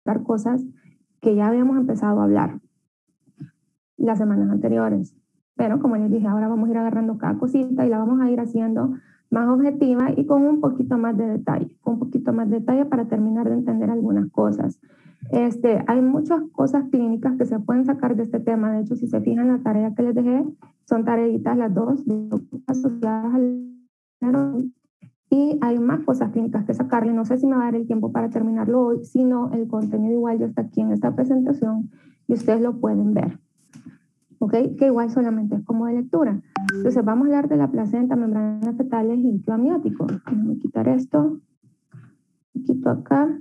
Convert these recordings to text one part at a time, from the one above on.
buscar cosas que ya habíamos empezado a hablar las semanas anteriores. Pero como les dije, ahora vamos a ir agarrando cada cosita y la vamos a ir haciendo más objetiva y con un poquito más de detalle, para terminar de entender algunas cosas. Hay muchas cosas clínicas que se pueden sacar de este tema. De hecho, si se fijan, la tarea que les dejé son tareitas las dos asociadas al y hay más cosas clínicas que sacarle. No sé si me va a dar el tiempo para terminarlo hoy, si no, el contenido igual ya está aquí en esta presentación y ustedes lo pueden ver. ¿Ok? Que igual solamente es como de lectura. Entonces vamos a hablar de la placenta, membranas fetales y líquido amniótico. Voy a quitar esto, quito acá.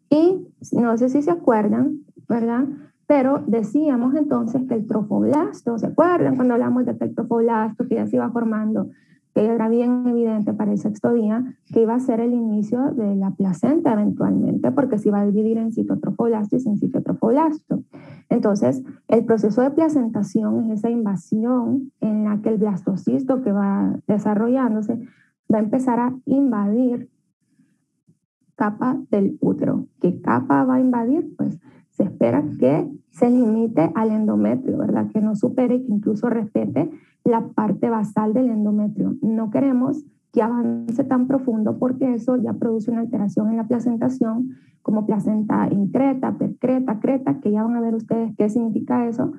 Y no sé si se acuerdan, ¿verdad? Pero decíamos entonces que el trofoblasto, ¿se acuerdan cuando hablamos de que el trofoblasto que ya se iba formando, que era bien evidente para el sexto día, que iba a ser el inicio de la placenta eventualmente, porque se iba a dividir en citotrofoblasto y sin citotrofoblasto. Entonces, el proceso de placentación es esa invasión en la que el blastocisto que va desarrollándose va a empezar a invadir capa del útero. ¿Qué capa va a invadir? Pues se espera que se limite al endometrio, ¿verdad? Que no supere, que incluso respete la parte basal del endometrio. No queremos que avance tan profundo porque eso ya produce una alteración en la placentación, como placenta increta, percreta, creta, que ya van a ver ustedes qué significa eso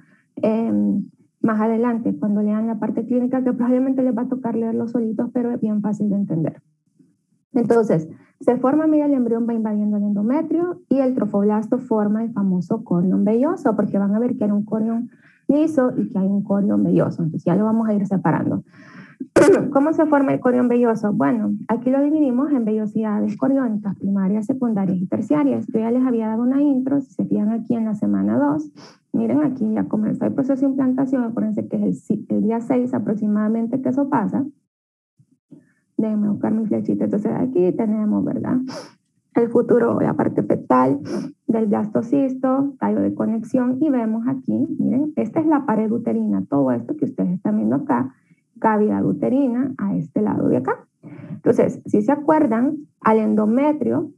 más adelante, cuando lean la parte clínica, que probablemente les va a tocar leerlo solitos, pero es bien fácil de entender. Entonces, se forma, mira, el embrión va invadiendo el endometrio y el trofoblasto forma el famoso corión velloso, porque van a ver que hay un corión liso y que hay un corión velloso. Entonces ya lo vamos a ir separando. ¿Cómo se forma el corión velloso? Bueno, aquí lo dividimos en vellosidades coriónicas primarias, secundarias y terciarias. Yo ya les había dado una intro, si se fijan aquí en la semana 2, miren aquí ya comenzó el proceso de implantación, acuérdense que es el día 6 aproximadamente que eso pasa. Déjenme buscar mi flechita. Entonces aquí tenemos, ¿verdad? El futuro, la parte fetal del blastocisto, tallo de conexión, y vemos aquí, miren, esta es la pared uterina, todo esto que ustedes están viendo acá, cavidad uterina a este lado de acá. Entonces, si se acuerdan, al endometrio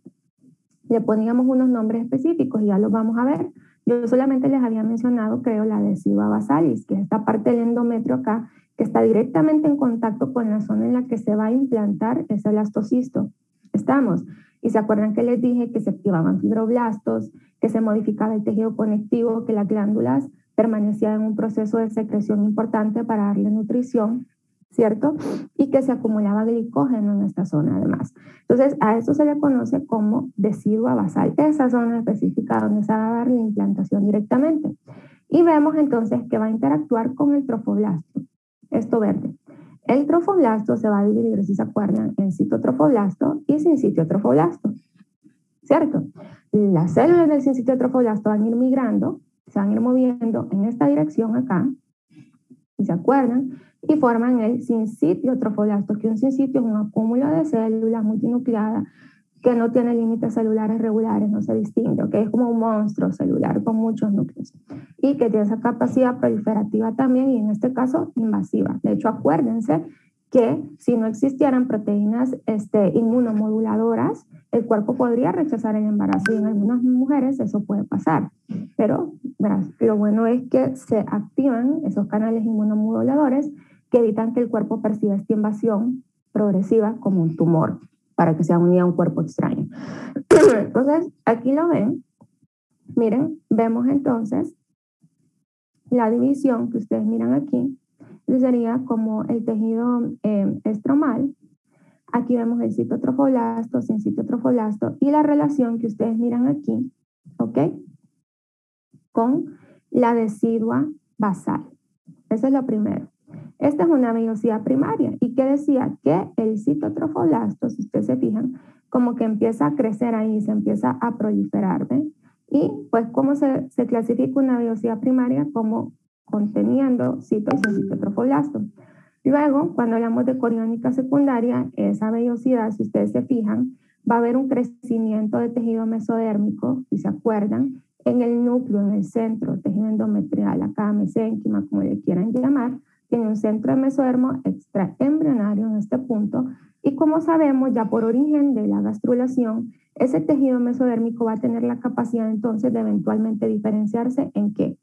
le poníamos unos nombres específicos y ya los vamos a ver. Yo solamente les había mencionado, creo, la decidua basalis, que es esta parte del endometrio acá, que está directamente en contacto con la zona en la que se va a implantar ese blastocisto. ¿Estamos? Y se acuerdan que les dije que se activaban fibroblastos, que se modificaba el tejido conectivo, que las glándulas permanecían en un proceso de secreción importante para darle nutrición, ¿cierto? Y que se acumulaba glicógeno en esta zona además. Entonces, a eso se le conoce como decidua basal, esa zona específica donde se va a dar la implantación directamente. Y vemos entonces que va a interactuar con el trofoblasto, esto verde. El trofoblasto se va a dividir, si se acuerdan, en citotrofoblasto y sincitiotrofoblasto, ¿cierto? Las células del sincitiotrofoblasto van a ir migrando, se van a ir moviendo en esta dirección acá, si se acuerdan, y forman el sincitiotrofoblasto, que un sincitio es un acúmulo de células multinucleadas que no tiene límites celulares regulares, no se distingue, ¿ok? Es como un monstruo celular con muchos núcleos y que tiene esa capacidad proliferativa también y en este caso invasiva. De hecho, acuérdense que si no existieran proteínas inmunomoduladoras, el cuerpo podría rechazar el embarazo y en algunas mujeres eso puede pasar. Pero lo bueno es que se activan esos canales inmunomoduladores que evitan que el cuerpo perciba esta invasión progresiva como un tumor, para que sea unida a un cuerpo extraño. Entonces, aquí lo ven. Miren, vemos entonces la división que ustedes miran aquí. Sería como el tejido estromal. Aquí vemos el citotrofoblasto, sincitiotrofoblasto y la relación que ustedes miran aquí, ¿ok? Con la decidua basal. Eso es lo primero. Esta es una vellosidad primaria. ¿Y qué decía? Que el citotrofoblasto, si ustedes se fijan, como que empieza a crecer ahí, se empieza a proliferar, ¿ven? Y pues, ¿cómo se clasifica una vellosidad primaria? Como conteniendo cito y sincitiotrofoblasto. Luego, cuando hablamos de coriónica secundaria, esa vellosidad, si ustedes se fijan, va a haber un crecimiento de tejido mesodérmico, si se acuerdan, en el núcleo, en el centro, tejido endometrial, acá mesénquima, como le quieran llamar, tiene un centro de mesodermo extraembrionario en este punto, y como sabemos ya por origen de la gastrulación, ese tejido mesodérmico va a tener la capacidad entonces de eventualmente diferenciarse ¿en qué?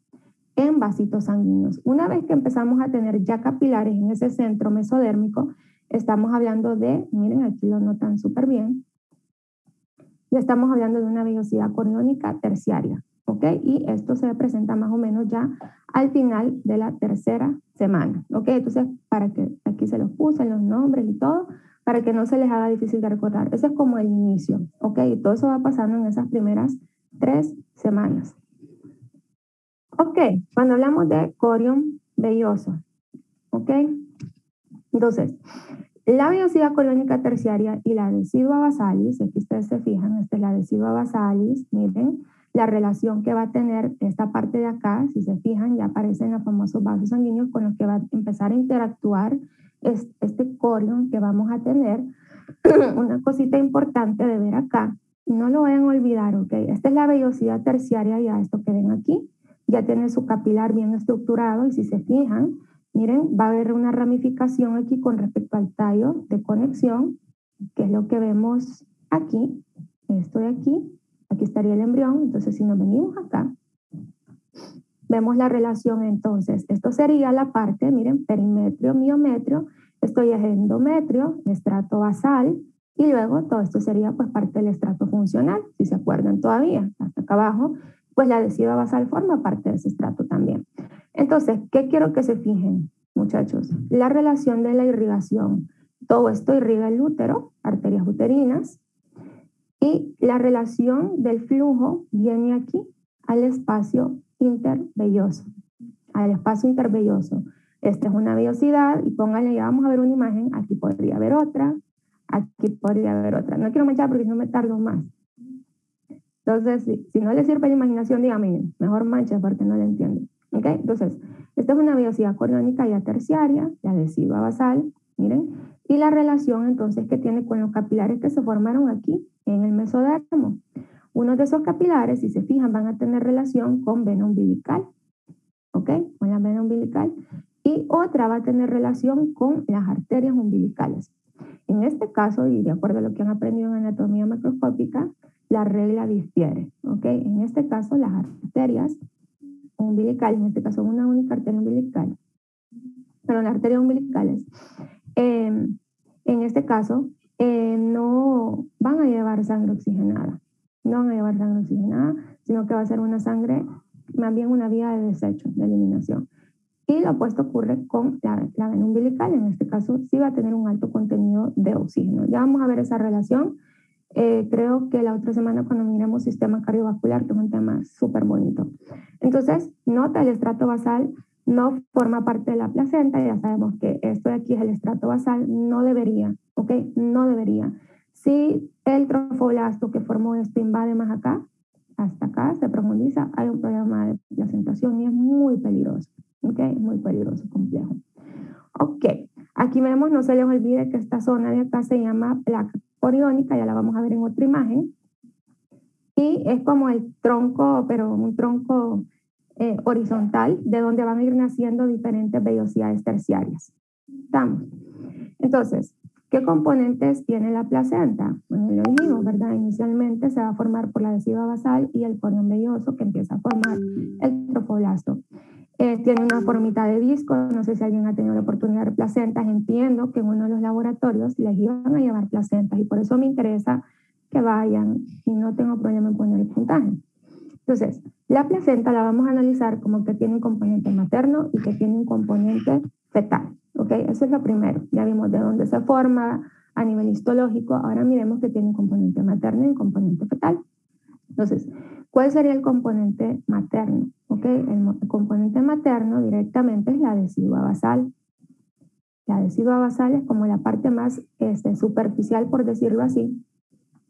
En vasitos sanguíneos. Una vez que empezamos a tener ya capilares en ese centro mesodérmico, estamos hablando de, miren, aquí lo notan súper bien, ya estamos hablando de una vellosidad coriónica terciaria, ¿ok? Y esto se presenta más o menos ya al final de la tercera semana, ¿ok? Entonces, para que aquí se los puse, los nombres y todo, para que no se les haga difícil de recordar. Ese es como el inicio, ¿ok? Y todo eso va pasando en esas primeras 3 semanas. Ok, cuando hablamos de corión velloso, ¿ok? Entonces, la vellosidad coriónica terciaria y la decidua basalis, aquí ustedes se fijan, esta es la decidua basalis, miren, la relación que va a tener esta parte de acá, si se fijan, ya aparecen los famosos vasos sanguíneos con los que va a empezar a interactuar este corión que vamos a tener. Una cosita importante de ver acá, no lo vayan a olvidar, ¿ok? Esta es la vellosidad terciaria, ya esto que ven aquí, ya tiene su capilar bien estructurado y si se fijan, miren, va a haber una ramificación aquí con respecto al tallo de conexión, que es lo que vemos aquí, esto de aquí estaría el embrión, entonces si nos venimos acá, vemos la relación entonces, esto sería la parte, miren, perimetrio, miometrio, esto ya es endometrio, estrato basal, y luego todo esto sería pues parte del estrato funcional, si se acuerdan todavía, hasta acá abajo, pues la decidua basal forma parte de ese estrato también. Entonces, ¿qué quiero que se fijen, muchachos? La relación de la irrigación. Todo esto irriga el útero, arterias uterinas, y la relación del flujo viene aquí al espacio intervelloso. Al espacio intervelloso. Esta es una vellosidad y pónganle, ya vamos a ver una imagen, aquí podría haber otra, aquí podría haber otra. No quiero manchar porque no me tardo más. Entonces, si no le sirve la imaginación, dígame, mejor mancha porque no le entiendo. ¿Ok? Entonces, esta es una vellosidad coriónica ya terciaria, la decidua basal, miren, y la relación entonces que tiene con los capilares que se formaron aquí en el mesodermo. Uno de esos capilares, si se fijan, van a tener relación con vena umbilical, ¿ok? Con la vena umbilical. Y otra va a tener relación con las arterias umbilicales. En este caso, y de acuerdo a lo que han aprendido en anatomía macroscópica, la regla difiere, ¿ok? En este caso, las arterias umbilicales, en este caso una única arteria umbilical, pero las arterias umbilicales, en este caso, no van a llevar sangre oxigenada, no van a llevar sangre oxigenada, sino que va a ser una sangre, más bien una vía de desecho, de eliminación. Y lo opuesto ocurre con la vena umbilical, en este caso sí va a tener un alto contenido de oxígeno. Ya vamos a ver esa relación. Creo que la otra semana cuando miremos sistema cardiovascular, que es un tema súper bonito. Entonces, nota, el estrato basal no forma parte de la placenta, ya sabemos que esto de aquí es el estrato basal, no debería, ¿ok? No debería. Si el trofoblasto que formó esto invade más acá, hasta acá, se profundiza, hay un problema de placentación y es muy peligroso, ¿ok? Muy peligroso, complejo. Ok, aquí vemos, no se les olvide que esta zona de acá se llama placa coriónica, ya la vamos a ver en otra imagen, y es como el tronco, pero un tronco horizontal, de donde van a ir naciendo diferentes vellosidades terciarias. ¿Estamos? Entonces, ¿qué componentes tiene la placenta? Bueno, lo dijimos, ¿verdad? Inicialmente se va a formar por la decidua basal y el corión velloso que empieza a formar el trofoblasto. Tiene una formita de disco, no sé si alguien ha tenido la oportunidad de ver placentas, entiendo que en uno de los laboratorios les iban a llevar placentas y por eso me interesa que vayan y no tengo problema en poner el puntaje. Entonces, la placenta la vamos a analizar como que tiene un componente materno y que tiene un componente fetal, ¿ok? Eso es lo primero. Ya vimos de dónde se forma a nivel histológico, ahora miremos que tiene un componente materno y un componente fetal. Entonces, ¿cuál sería el componente materno? ¿Ok? El componente materno directamente es la decidua basal. La decidua basal es como la parte más superficial, por decirlo así,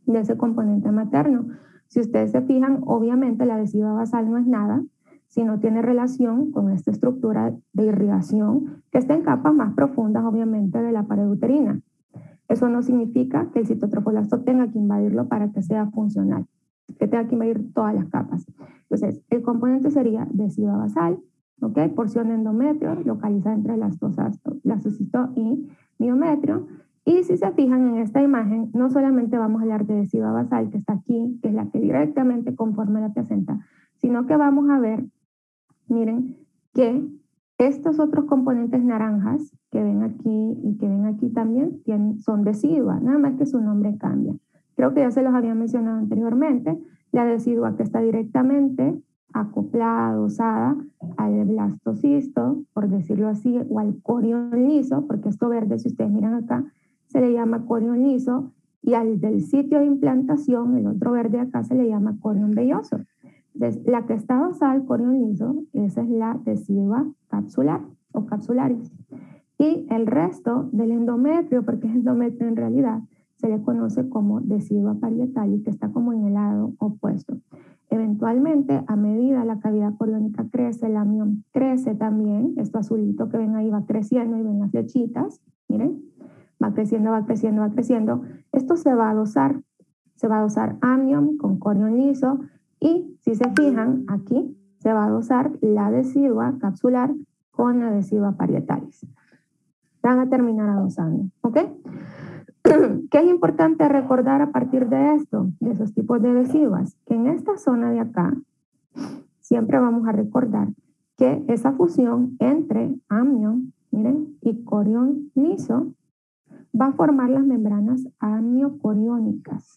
de ese componente materno. Si ustedes se fijan, obviamente la decidua basal no es nada si no tiene relación con esta estructura de irrigación que está en capas más profundas, obviamente, de la pared uterina. Eso no significa que el citotrofoblasto tenga que invadirlo para que sea funcional, que tenga que invadir todas las capas. Entonces, el componente sería decidua basal, ¿ok? Porción de endometrio localizada entre blastocisto y miometrio. Y si se fijan en esta imagen, no solamente vamos a hablar de decidua basal, que está aquí, que es la que directamente conforma la placenta, sino que vamos a ver, miren, que estos otros componentes naranjas que ven aquí y que ven aquí también son decidua, nada más que su nombre cambia. Creo que ya se los había mencionado anteriormente, la decidua que está directamente acoplada, adosada al blastocisto, por decirlo así, o al corión liso, porque esto verde, si ustedes miran acá, se le llama corión liso, y al del sitio de implantación, el otro verde acá, se le llama corión velloso. Entonces, la que está adosada al corión liso, esa es la decidua capsular o capsularis. Y el resto del endometrio, porque es endometrio en realidad, se le conoce como decidua parietalis, que está como en el lado opuesto. Eventualmente, a medida la cavidad coriónica crece, el amnión crece también. Esto azulito que ven ahí va creciendo y ven las flechitas. Miren, va creciendo, va creciendo, va creciendo. Esto se va a adosar amnión con corión liso. Y si se fijan, aquí se va a dosar la decidua capsular con la decidua parietalis. Van a terminar adosando, ¿ok? ¿Qué es importante recordar a partir de esto, de esos tipos de deciduas? Que en esta zona de acá, siempre vamos a recordar que esa fusión entre amnión, miren, y corión liso va a formar las membranas amniocoriónicas.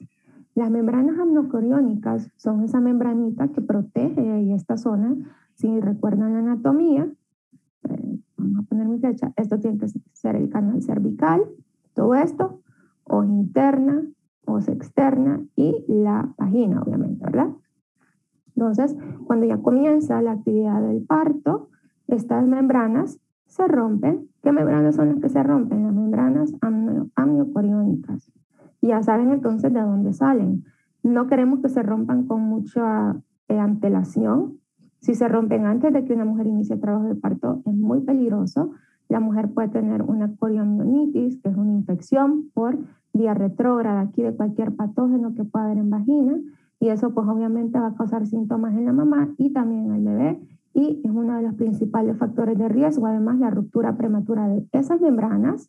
Las membranas amniocoriónicas son esa membranita que protege ahí esta zona. Si recuerdan la anatomía, vamos a poner mi flecha, esto tiene que ser el canal cervical, todo esto, os interna, os externa y la vagina, obviamente, ¿verdad? Entonces, cuando ya comienza la actividad del parto, estas membranas se rompen. ¿Qué membranas son las que se rompen? Las membranas amniocoriónicas. Y ya saben entonces de dónde salen. No queremos que se rompan con mucha antelación. Si se rompen antes de que una mujer inicie el trabajo de parto, es muy peligroso. La mujer puede tener una coriomionitis, que es una infección por vía retrógrada aquí de cualquier patógeno que pueda haber en vagina. Y eso pues obviamente va a causar síntomas en la mamá y también en el bebé. Y es uno de los principales factores de riesgo, además la ruptura prematura de esas membranas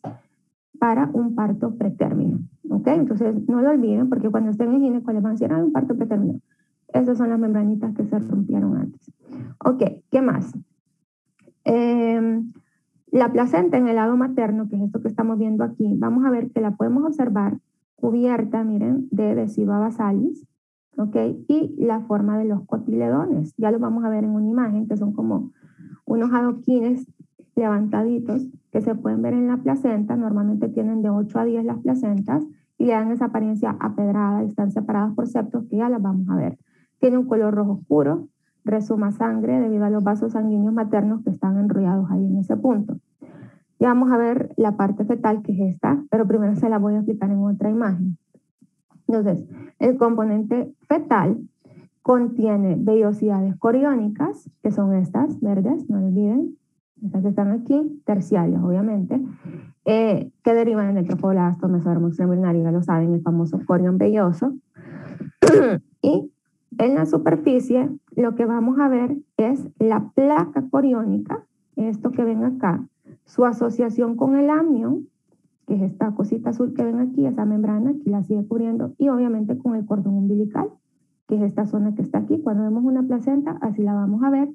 para un parto pretérmino. ¿Ok? Entonces no lo olviden porque cuando estén en gineco les van a decir, un parto pretérmino. Esas son las membranitas que se rompieron antes. Ok, ¿qué más? La placenta en el lado materno, que es esto que estamos viendo aquí, vamos a ver que la podemos observar cubierta, miren, de decidua basalis, ¿ok? Y la forma de los cotiledones. Ya lo vamos a ver en una imagen, que son como unos adoquines levantaditos que se pueden ver en la placenta. Normalmente tienen de 8 a 10 las placentas y le dan esa apariencia apedrada y están separadas por septos que ya las vamos a ver. Tiene un color rojo oscuro, resuma sangre debido a los vasos sanguíneos maternos que están enrollados ahí en ese punto. Ya vamos a ver la parte fetal, que es esta, pero primero se la voy a explicar en otra imagen. Entonces, el componente fetal contiene vellosidades coriónicas, que son estas verdes, no olviden, estas que están aquí, terciarias obviamente, que derivan del trofoblasta mesodermo extraurinario, ya lo saben, el famoso corión velloso. Y en la superficie lo que vamos a ver es la placa coriónica, esto que ven acá, su asociación con el amnión, que es esta cosita azul que ven aquí, esa membrana, aquí la sigue cubriendo, y obviamente con el cordón umbilical, que es esta zona que está aquí. Cuando vemos una placenta, así la vamos a ver,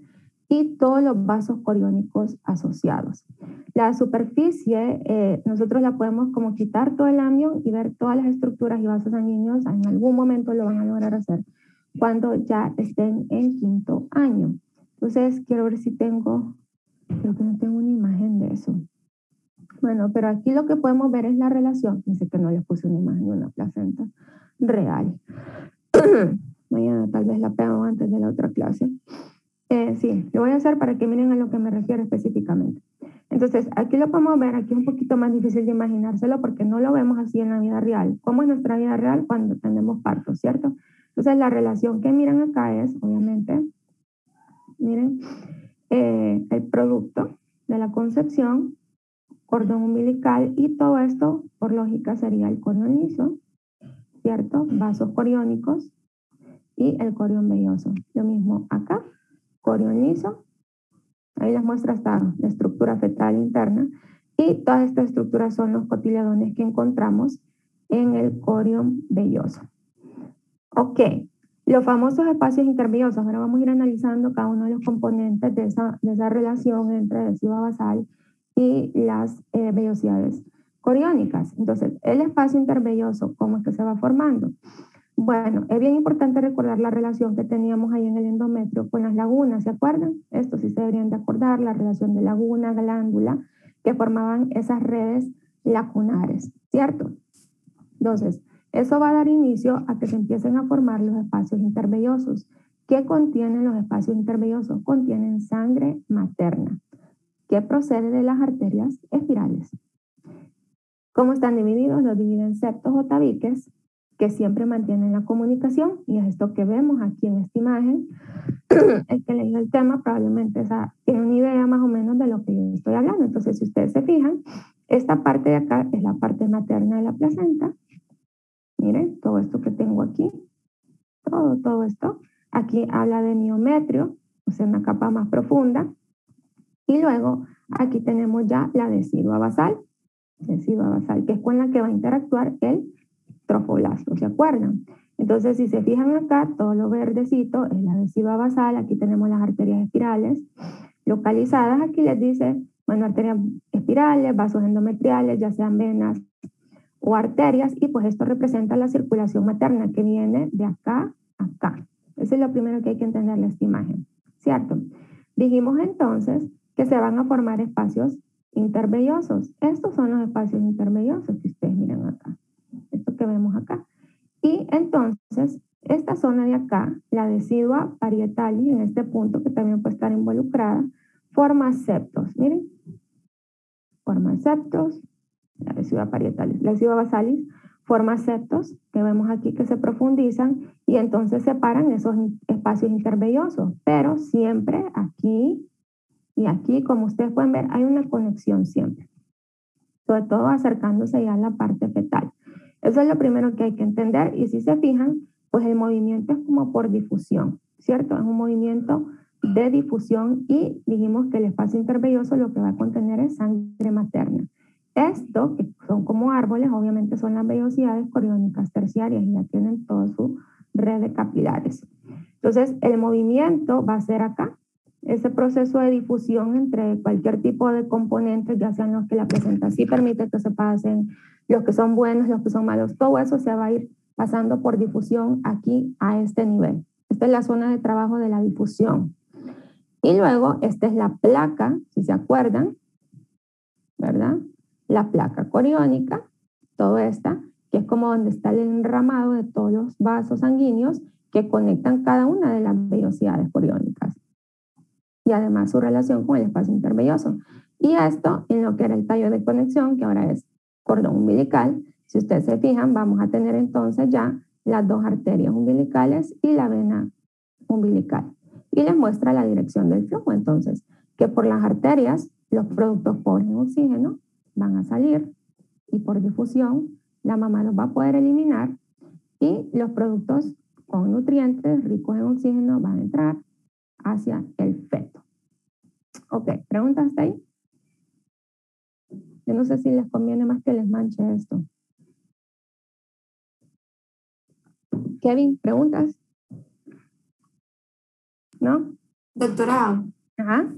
y todos los vasos coriónicos asociados. La superficie, nosotros la podemos como quitar todo el amnión y ver todas las estructuras y vasos sanguíneos, en algún momento lo van a lograr hacer, cuando ya estén en quinto año. Entonces, quiero ver si tengo, creo que no tengo una imagen de eso. Bueno, pero aquí lo que podemos ver es la relación. Dice que no les puse una imagen de una placenta real. Mañana tal vez la pego antes de la otra clase. Sí, lo voy a hacer para que miren a lo que me refiero específicamente. Entonces, aquí lo podemos ver, aquí es un poquito más difícil de imaginárselo porque no lo vemos así en la vida real. ¿Cómo es nuestra vida real cuando tenemos parto, cierto? Entonces, la relación que miran acá es, obviamente, miren, el producto de la concepción, cordón umbilical, y todo esto, por lógica, sería el corión liso, ¿cierto? Vasos coriónicos y el corión velloso. Lo mismo acá, corión liso, Ahí les muestro hasta la estructura fetal interna. Y todas estas estructuras son los cotiledones que encontramos en el corión velloso. Ok, los famosos espacios intervellosos. Ahora vamos a ir analizando cada uno de los componentes de esa relación entre deciduo basal y las vellosidades coriónicas. Entonces, el espacio intervelloso, ¿cómo es que se va formando? Bueno, es bien importante recordar la relación que teníamos ahí en el endometrio con las lagunas, ¿se acuerdan? Esto sí se deberían de acordar, la relación de laguna, glándula, que formaban esas redes lacunares, ¿cierto? Entonces, eso va a dar inicio a que se empiecen a formar los espacios intervellosos. ¿Qué contienen los espacios intervellosos? Contienen sangre materna, que procede de las arterias espirales. ¿Cómo están divididos? Los dividen en septos o tabiques, que siempre mantienen la comunicación, y es esto que vemos aquí en esta imagen. El que leyó el tema probablemente tiene una idea más o menos de lo que yo estoy hablando. Entonces, si ustedes se fijan, esta parte de acá es la parte materna de la placenta. Miren, todo esto que tengo aquí, todo esto. Aquí habla de miometrio, o sea, una capa más profunda. Y luego, aquí tenemos ya la decidua basal, que es con la que va a interactuar el trofoblasto, ¿se acuerdan? Entonces, si se fijan acá, todo lo verdecito es la decidua basal. Aquí tenemos las arterias espirales localizadas. Aquí les dice, bueno, arterias espirales, vasos endometriales, ya sean venas o arterias, y pues esto representa la circulación materna que viene de acá a acá. Eso es lo primero que hay que entender de esta imagen, ¿cierto? Dijimos entonces que se van a formar espacios intervellosos. Estos son los espacios intervellosos que ustedes miran acá, esto que vemos acá. Y entonces, esta zona de acá, la decidua parietalis, en este punto que también puede estar involucrada, forma septos. Miren, forma septos, la decidua parietalis. La decidua basalis forma septos, que vemos aquí que se profundizan y entonces separan esos espacios intervellosos. Pero siempre aquí y aquí, como ustedes pueden ver, hay una conexión siempre. Sobre todo acercándose ya a la parte fetal. Eso es lo primero que hay que entender, y si se fijan, pues el movimiento es como por difusión, ¿cierto? Es un movimiento de difusión, y dijimos que el espacio intervelloso lo que va a contener es sangre materna. Esto, que son como árboles, obviamente son las vellosidades coriónicas terciarias, y ya tienen toda su red de capilares. Entonces, el movimiento va a ser acá, ese proceso de difusión entre cualquier tipo de componentes, ya sean los que la placenta sí permite que se pasen, los que son buenos, los que son malos, todo eso se va a ir pasando por difusión aquí a este nivel. Esta es la zona de trabajo de la difusión. Y luego, esta es la placa, si se acuerdan, ¿verdad? La placa coriónica, toda esta, que es como donde está el enramado de todos los vasos sanguíneos que conectan cada una de las vellosidades coriónicas. Y además su relación con el espacio intervelloso. Y esto en lo que era el tallo de conexión, que ahora es cordón umbilical. Si ustedes se fijan, vamos a tener entonces ya las dos arterias umbilicales y la vena umbilical. Y les muestra la dirección del flujo, entonces, que por las arterias los productos pobres en oxígeno van a salir, y por difusión la mamá los va a poder eliminar, y los productos con nutrientes ricos en oxígeno van a entrar hacia el feto. Ok, ¿preguntas hasta ahí? Yo no sé si les conviene más que les manche esto. Kevin, ¿preguntas? ¿No? Doctora, Ajá.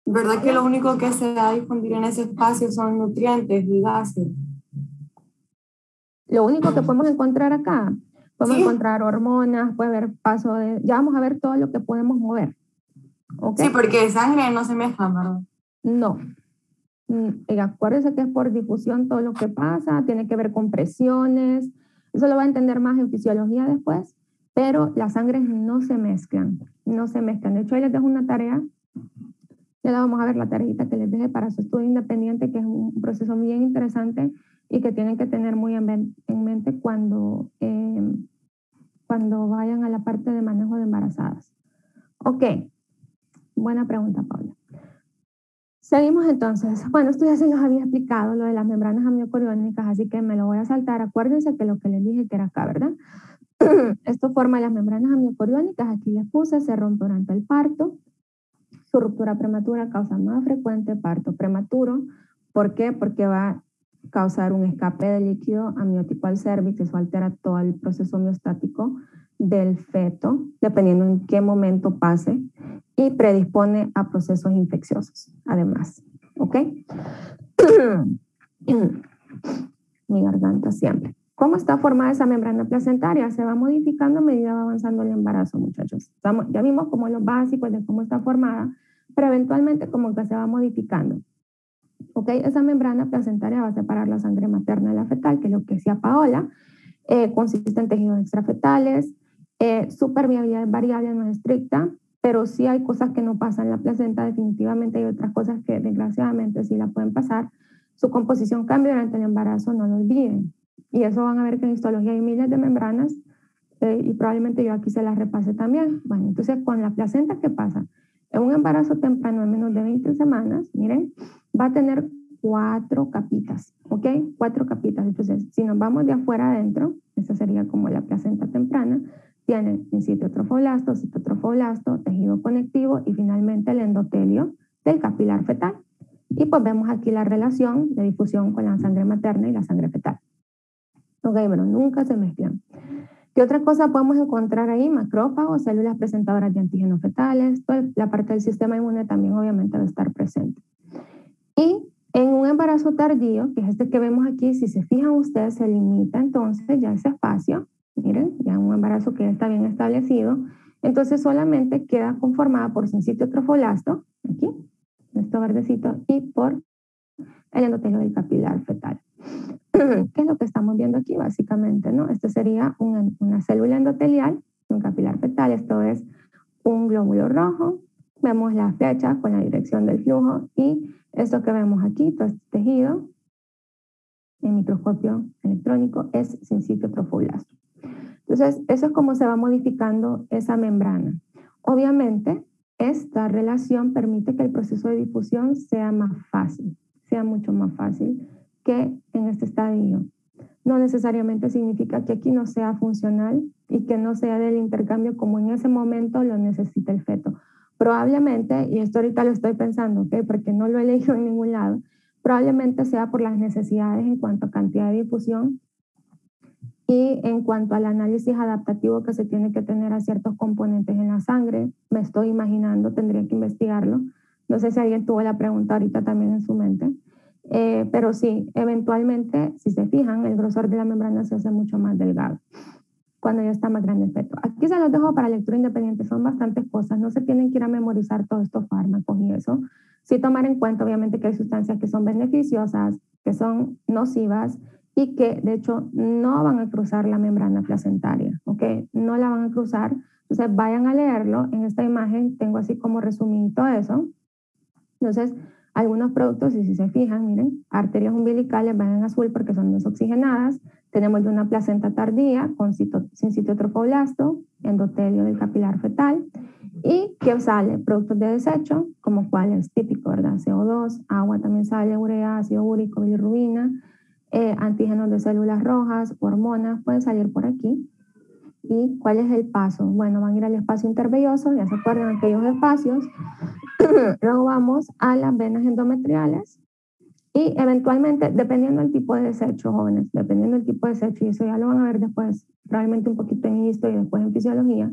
¿verdad que lo único que se va a difundir en ese espacio son nutrientes y gases? Lo único que podemos encontrar acá, podemos ¿Sí? encontrar hormonas, puede haber paso de... Ya vamos a ver todo lo que podemos mover. ¿Ok? Sí, porque sangre no se mezcla, ¿verdad? No. Acuérdense que es por difusión todo lo que pasa, tiene que ver con presiones, eso lo va a entender más en fisiología después, pero las sangres no se mezclan, no se mezclan. De hecho, ahí les dejo una tarea, ya la vamos a ver, la tareita que les dejé para su estudio independiente, que es un proceso bien interesante y que tienen que tener muy en mente cuando vayan a la parte de manejo de embarazadas. Ok, buena pregunta, Paula. Seguimos entonces. Bueno, esto ya se los había explicado, lo de las membranas amiocoriónicas, así que me lo voy a saltar. Acuérdense que lo que les dije que era acá, ¿verdad? Esto forma las membranas amiocoriónicas, aquí les puse, se rompe durante el parto. Su ruptura prematura causa más frecuente parto prematuro. ¿Por qué? Porque va a causar un escape de líquido amniótico al cérvix, eso altera todo el proceso homeostático del feto, dependiendo en qué momento pase, y predispone a procesos infecciosos, además. ¿Ok? Mi garganta siempre. ¿Cómo está formada esa membrana placentaria? Se va modificando a medida que va avanzando el embarazo, muchachos. Ya vimos como los básicos de cómo está formada, pero eventualmente como que se va modificando. ¿Ok? Esa membrana placentaria va a separar la sangre materna de la fetal, que es lo que decía Paola. Consiste en tejidos extrafetales. Su permeabilidad es variable, no es estricta, pero sí hay cosas que no pasan en la placenta. Definitivamente hay otras cosas que desgraciadamente sí la pueden pasar. Su composición cambia durante el embarazo, no lo olviden. Y eso van a ver que en histología hay miles de membranas y probablemente yo aquí se las repase también. Bueno, entonces con la placenta, ¿qué pasa? En un embarazo temprano de menos de 20 semanas, miren, va a tener 4 capitas, ¿ok? 4 capitas. Entonces, si nos vamos de afuera adentro, esa sería como la placenta temprana, tiene in situ trofoblasto, citotrofoblasto, tejido conectivo y finalmente el endotelio del capilar fetal. Y pues vemos aquí la relación de difusión con la sangre materna y la sangre fetal. Ok, pero nunca se mezclan. ¿Qué otra cosa podemos encontrar ahí? Macrófagos, células presentadoras de antígenos fetales, toda la parte del sistema inmune también obviamente va a estar presente. Y en un embarazo tardío, que es este que vemos aquí, si se fijan ustedes, se limita entonces ya ese espacio, miren, ya un embarazo que ya está bien establecido, entonces solamente queda conformada por sincitio trofoblasto, aquí, esto verdecito, y por el endotelio del capilar fetal. ¿Qué es lo que estamos viendo aquí básicamente, no? Esto sería una célula endotelial, un capilar fetal, esto es un glóbulo rojo, vemos la flecha con la dirección del flujo y esto que vemos aquí, todo este tejido, en microscopio electrónico, es sincitio trofoblasto. Entonces, eso es como se va modificando esa membrana. Obviamente, esta relación permite que el proceso de difusión sea más fácil, sea mucho más fácil que en este estadio. No necesariamente significa que aquí no sea funcional y que no sea del intercambio como en ese momento lo necesita el feto. Probablemente, y esto ahorita lo estoy pensando, ¿okay? Porque no lo he leído en ningún lado, probablemente sea por las necesidades en cuanto a cantidad de difusión y en cuanto al análisis adaptativo que se tiene que tener a ciertos componentes en la sangre. Me estoy imaginando, tendría que investigarlo. No sé si alguien tuvo la pregunta ahorita también en su mente. Pero sí, eventualmente, si se fijan, el grosor de la membrana se hace mucho más delgado cuando ya está más grande el feto. Aquí se los dejo para lectura independiente, son bastantes cosas, no se tienen que ir a memorizar todos estos fármacos y eso. Sí tomar en cuenta, obviamente, que hay sustancias que son beneficiosas, que son nocivas y que, de hecho, no van a cruzar la membrana placentaria, ¿ok? No la van a cruzar, entonces vayan a leerlo. En esta imagen tengo así como resumidito eso. Entonces, algunos productos, y si se fijan, miren, arterias umbilicales van en azul porque son desoxigenadas. Tenemos de una placenta tardía con sincitio trofoblasto, endotelio del capilar fetal. ¿Y qué sale? Productos de desecho, como cuál es típico, ¿verdad? CO2, agua también sale, urea, ácido úrico, bilirrubina, antígenos de células rojas, hormonas, pueden salir por aquí. ¿Y cuál es el paso? Bueno, van a ir al espacio intervelloso, ya se acuerdan aquellos espacios. Luego vamos a las venas endometriales y eventualmente, dependiendo del tipo de desecho, jóvenes, dependiendo del tipo de desecho, y eso ya lo van a ver después, probablemente un poquito en histo y después en fisiología,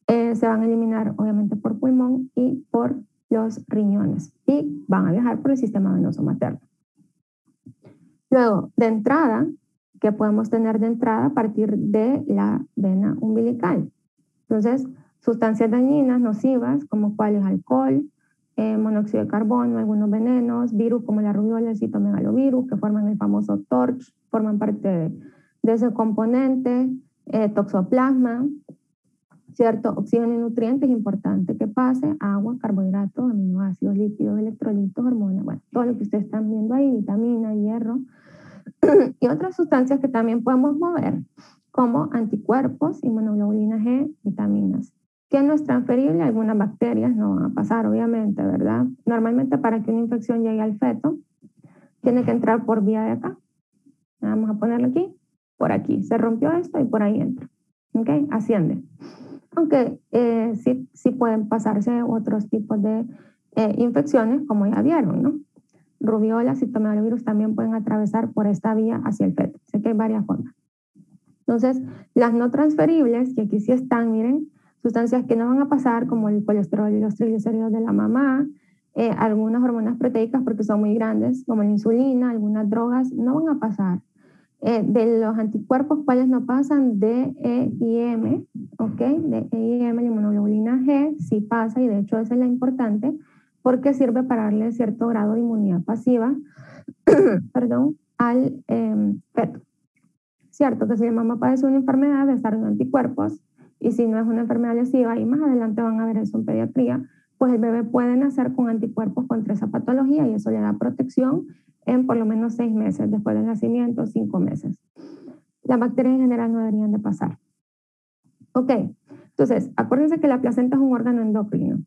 se van a eliminar obviamente por pulmón y por los riñones y van a viajar por el sistema venoso materno. Luego, de entrada, ¿qué podemos tener de entrada a partir de la vena umbilical? Entonces, sustancias dañinas, nocivas, como cuáles alcohol, monóxido de carbono, algunos venenos, virus como la rubiola, el citomegalovirus, que forman el famoso TORCH, forman parte de ese componente, toxoplasma, ¿cierto? Oxígeno y nutrientes, importante que pase, agua, carbohidratos, aminoácidos, lípidos, electrolitos, hormonas, bueno, todo lo que ustedes están viendo ahí, vitamina, hierro, y otras sustancias que también podemos mover, como anticuerpos, inmunoglobulina G, vitaminas, que no es transferible, algunas bacterias no van a pasar, obviamente, ¿verdad? Normalmente para que una infección llegue al feto, tiene que entrar por vía de acá. Vamos a ponerlo aquí, por aquí. Se rompió esto y por ahí entra. ¿Ok? Asciende. aunque sí pueden pasarse otros tipos de infecciones, como ya vieron, ¿no? Rubiola, citomegalovirus también pueden atravesar por esta vía hacia el feto. Sé que hay varias formas. Entonces, las no transferibles, que aquí sí están, miren, sustancias que no van a pasar, como el colesterol y los triglicéridos de la mamá, algunas hormonas proteicas porque son muy grandes, como la insulina, algunas drogas, no van a pasar. De los anticuerpos, ¿cuáles no pasan? D, E y M, ¿ok? D, E y M, la inmunoglobulina G sí pasa, y de hecho esa es la importante, porque sirve para darle cierto grado de inmunidad pasiva, perdón, al feto. Cierto que si la mamá padece una enfermedad, desarrolla anticuerpos, y si no es una enfermedad lesiva, y más adelante van a ver eso en pediatría, pues el bebé puede nacer con anticuerpos contra esa patología, y eso le da protección en por lo menos 6 meses, después del nacimiento, 5 meses. Las bacterias en general no deberían de pasar. Ok, entonces, acuérdense que la placenta es un órgano endocrino.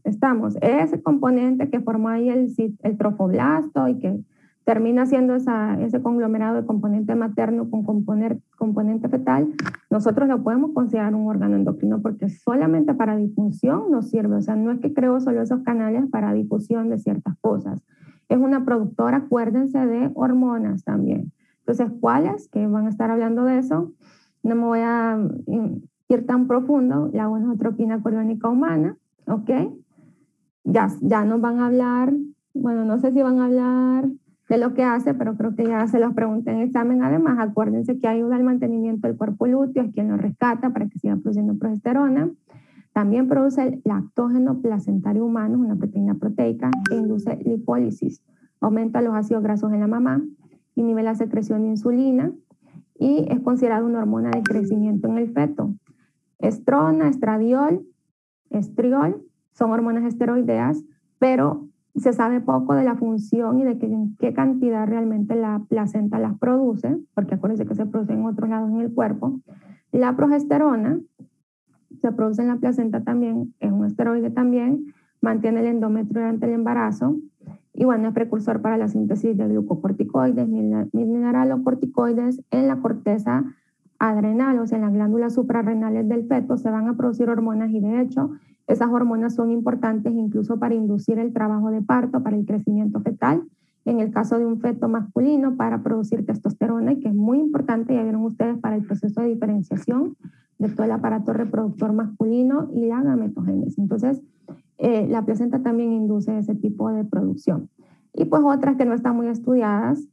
Estamos, ese componente que forma ahí el trofoblasto y que termina siendo ese conglomerado de componente materno con componente fetal, nosotros lo podemos considerar un órgano endocrino porque solamente para difusión nos sirve. O sea, no es que creo solo esos canales para difusión de ciertas cosas. Es una productora, acuérdense, de hormonas también. Entonces, ¿cuáles? Que van a estar hablando de eso. No me voy a ir tan profundo. La gonadotropina coriónica humana, ¿ok? Ya nos van a hablar, bueno, no sé si van a hablar de lo que hace, pero creo que ya se los pregunté en el examen. Además, acuérdense que ayuda al mantenimiento del cuerpo lúteo, es quien lo rescata para que siga produciendo progesterona. También produce el lactógeno placentario humano, una proteína proteica, e induce lipólisis. Aumenta los ácidos grasos en la mamá, inhibe la secreción de insulina y es considerada una hormona de crecimiento en el feto. Estrona, estradiol, estriol, son hormonas esteroideas, pero se sabe poco de la función y de qué cantidad realmente la placenta las produce, porque acuérdense que se produce en otros lados en el cuerpo. La progesterona se produce en la placenta también, es un esteroide también, mantiene el endometrio durante el embarazo, y bueno, es precursor para la síntesis de glucocorticoides, mineralocorticoides en la corteza adrenal, o sea, en las glándulas suprarrenales del feto se van a producir hormonas, y de hecho esas hormonas son importantes incluso para inducir el trabajo de parto, para el crecimiento fetal, en el caso de un feto masculino para producir testosterona, y que es muy importante, ya vieron ustedes, para el proceso de diferenciación de todo el aparato reproductor masculino y la gametogénesis. Entonces, la placenta también induce ese tipo de producción. Y pues otras que no están muy estudiadas,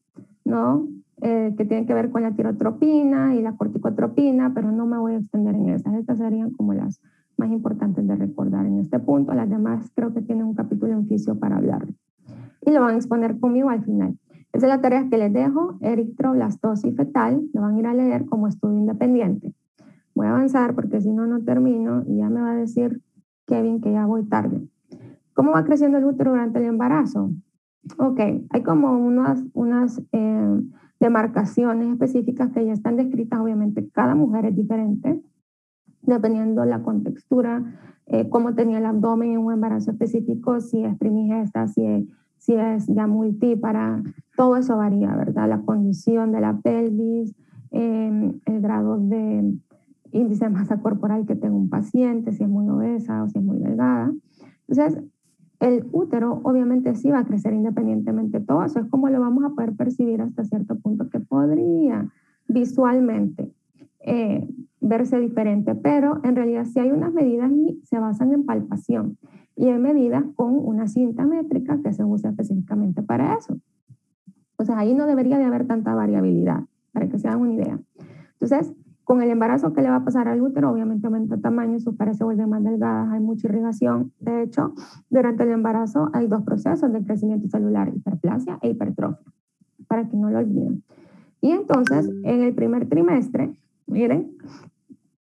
¿no? Que tienen que ver con la tirotropina y la corticotropina, pero no me voy a extender en esas. Estas serían como las más importantes de recordar en este punto. Las demás creo que tienen un capítulo en fisio para hablar. Y lo van a exponer conmigo al final. Esa es la tarea que les dejo, eritroblastosis fetal. Lo van a ir a leer como estudio independiente. Voy a avanzar porque si no, no termino y ya me va a decir Kevin que ya voy tarde. ¿Cómo va creciendo el útero durante el embarazo? Ok, hay como unas demarcaciones específicas que ya están descritas. Obviamente cada mujer es diferente, dependiendo la contextura, cómo tenía el abdomen en un embarazo específico, si es primigesta, si es ya multípara, todo eso varía, ¿verdad? La condición de la pelvis, el grado de índice de masa corporal que tenga un paciente, si es muy obesa o si es muy delgada. Entonces, el útero obviamente sí va a crecer independientemente de todo eso. Es como lo vamos a poder percibir hasta cierto punto, que podría visualmente verse diferente, pero en realidad sí hay unas medidas y se basan en palpación. Y hay medidas con una cinta métrica que se usa específicamente para eso. O sea, ahí no debería de haber tanta variabilidad, para que se hagan una idea. Entonces, con el embarazo, ¿qué le va a pasar al útero? Obviamente aumenta el tamaño, sus paredes se vuelven más delgadas, hay mucha irrigación. De hecho, durante el embarazo hay 2 procesos de crecimiento celular, hiperplasia e hipertrofia, para que no lo olviden. Y entonces, en el primer trimestre, miren,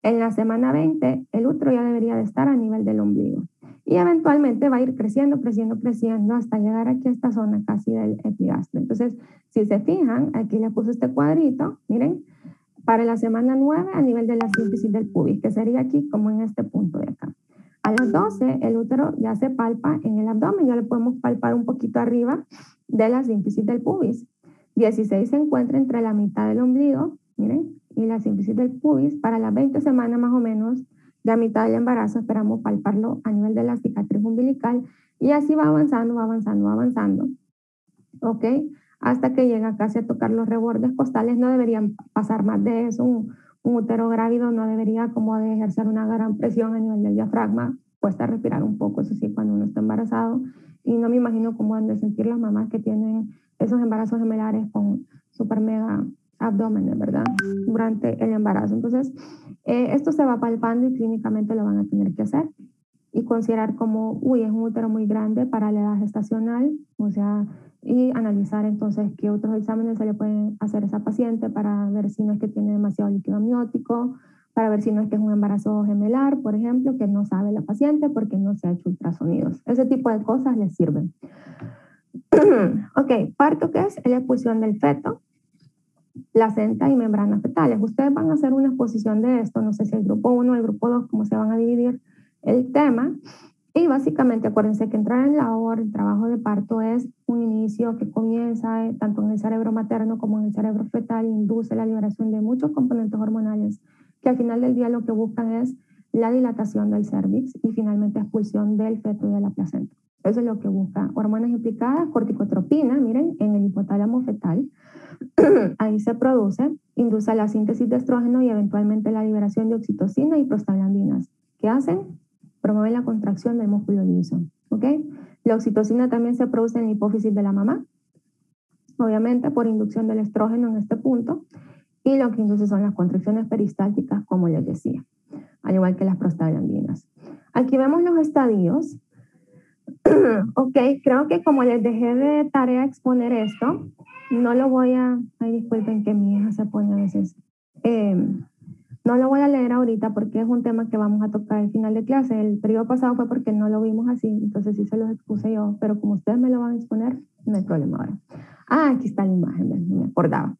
en la semana 20, el útero ya debería de estar a nivel del ombligo. Y eventualmente va a ir creciendo, creciendo, creciendo hasta llegar aquí a esta zona casi del epigastrio. Entonces, si se fijan, aquí le puse este cuadrito, miren, para la semana 9 a nivel de la síntesis del pubis, que sería aquí como en este punto de acá. A los 12, el útero ya se palpa en el abdomen, ya le podemos palpar un poquito arriba de la síntesis del pubis. 16 se encuentra entre la mitad del ombligo, miren, y la síntesis del pubis. Para las 20 semanas más o menos Ya a mitad del embarazo esperamos palparlo a nivel de la cicatriz umbilical y así va avanzando, va avanzando, va avanzando. ¿Ok? Hasta que llega casi a tocar los rebordes costales, no deberían pasar más de eso. Un útero grávido no debería como de ejercer una gran presión a nivel del diafragma, cuesta respirar un poco, eso sí, cuando uno está embarazado. Y no me imagino cómo han de sentir las mamás que tienen esos embarazos gemelares con super mega abdómenes, ¿verdad? Durante el embarazo. Entonces, esto se va palpando y clínicamente lo van a tener que hacer y considerar como, uy, es un útero muy grande para la edad gestacional, o sea, y analizar entonces qué otros exámenes se le pueden hacer a esa paciente para ver si no es que tiene demasiado líquido amniótico, para ver si no es que es un embarazo gemelar, por ejemplo, que no sabe la paciente porque no se ha hecho ultrasonidos. Ese tipo de cosas les sirven. Ok, parto, ¿qué es? Es la expulsión del feto, placenta y membranas fetales. Ustedes van a hacer una exposición de esto, no sé si el grupo 1 o el grupo 2, cómo se van a dividir el tema. Y básicamente acuérdense que entrar en labor, el trabajo de parto es un inicio que comienza tanto en el cerebro materno como en el cerebro fetal, induce la liberación de muchos componentes hormonales que al final del día lo que buscan es la dilatación del cervix y finalmente expulsión del feto y de la placenta. Eso es lo que busca. Hormonas implicadas, corticotropina, miren, en el hipotálamo fetal, ahí se produce, induce la síntesis de estrógeno y eventualmente la liberación de oxitocina y prostaglandinas. ¿Qué hacen? Promueven la contracción del músculo liso. ¿Ok? La oxitocina también se produce en la hipófisis de la mamá, obviamente por inducción del estrógeno en este punto, y lo que induce son las contracciones peristálticas, como les decía, al igual que las prostaglandinas. Aquí vemos los estadios. Ok, creo que como les dejé de tarea exponer esto, no lo voy a... Ay, disculpen que mi hija se pone a veces... no lo voy a leer ahorita porque es un tema que vamos a tocar al final de clase. El periodo pasado fue porque no lo vimos así, entonces sí se los expuse yo, pero como ustedes me lo van a exponer, no hay problema ahora. Ah, aquí está la imagen, no me acordaba.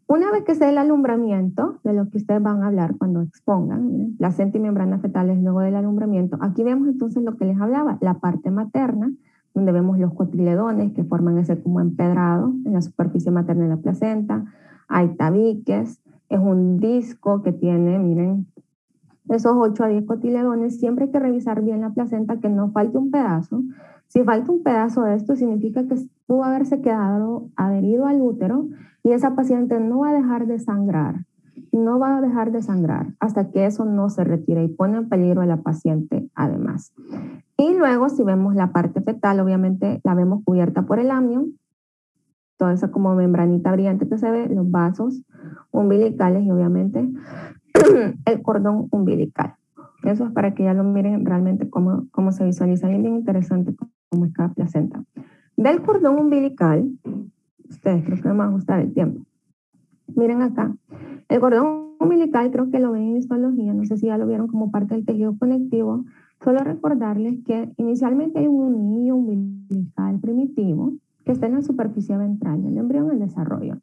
Una vez que se dé el alumbramiento, de lo que ustedes van a hablar cuando expongan, miren, placenta y membranas fetales luego del alumbramiento, aquí vemos entonces lo que les hablaba, la parte materna, donde vemos los cotiledones que forman ese como empedrado en la superficie materna de la placenta, hay tabiques, es un disco que tiene, miren, esos 8 a 10 cotiledones, siempre hay que revisar bien la placenta, que no falte un pedazo. Si falta un pedazo de esto, significa que pudo haberse quedado adherido al útero y esa paciente no va a dejar de sangrar. No va a dejar de sangrar hasta que eso no se retire y pone en peligro a la paciente además. Y luego, si vemos la parte fetal, obviamente la vemos cubierta por el amnion, toda esa como membranita brillante que se ve, los vasos umbilicales y obviamente el cordón umbilical. Eso es para que ya lo miren realmente cómo se visualiza. Bien interesante cómo es cada placenta. Del cordón umbilical, ustedes creo que me va a ajustar el tiempo. Miren acá. El cordón umbilical creo que lo ven en histología, no sé si ya lo vieron como parte del tejido conectivo. Solo recordarles que inicialmente hay un anillo umbilical primitivo que está en la superficie ventral del embrión en desarrollo.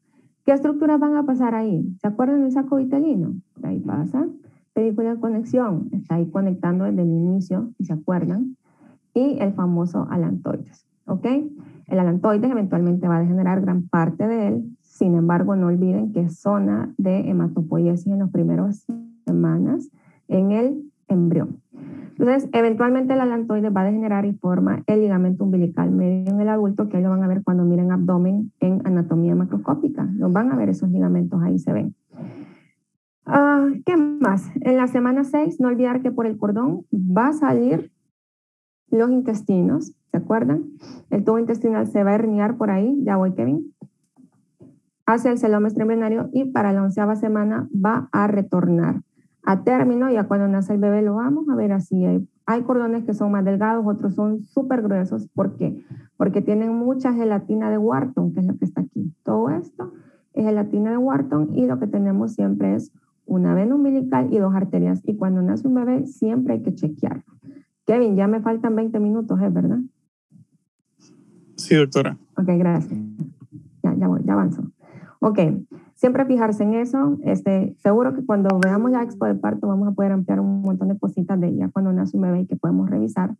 ¿Qué estructuras van a pasar ahí? ¿Se acuerdan del saco vitelino? Ahí pasa. Pedícula de conexión, está ahí conectando desde el inicio, si se acuerdan. Y el famoso alantoides, ¿ok? El alantoides eventualmente va a degenerar gran parte de él. Sin embargo, no olviden que es zona de hematopoiesis en las primeras semanas en el embrión. Entonces, eventualmente el alantoide va a degenerar y forma el ligamento umbilical medio en el adulto, que ahí lo van a ver cuando miren abdomen en anatomía macroscópica. Los van a ver esos ligamentos, ahí se ven. ¿Qué más? En la semana 6, no olvidar que por el cordón va a salir los intestinos, ¿se acuerdan? El tubo intestinal se va a herniar por ahí, ya voy, Kevin, hacia el celómestro embrionario y para la 11ª semana va a retornar a término. Ya cuando nace el bebé lo vamos a ver así. Hay cordones que son más delgados, otros son súper gruesos. ¿Por qué? Porque tienen mucha gelatina de Wharton, que es lo que está aquí. Todo esto es gelatina de Wharton y lo que tenemos siempre es una vena umbilical y 2 arterias. Y cuando nace un bebé siempre hay que chequearlo. Kevin, ya me faltan 20 minutos, ¿es verdad? Sí, doctora. Ok, gracias. Ya avanzo. Ok, siempre fijarse en eso. Seguro que cuando veamos la expo de parto vamos a poder ampliar un montón de cositas de ella cuando nace un bebé y que podemos revisar.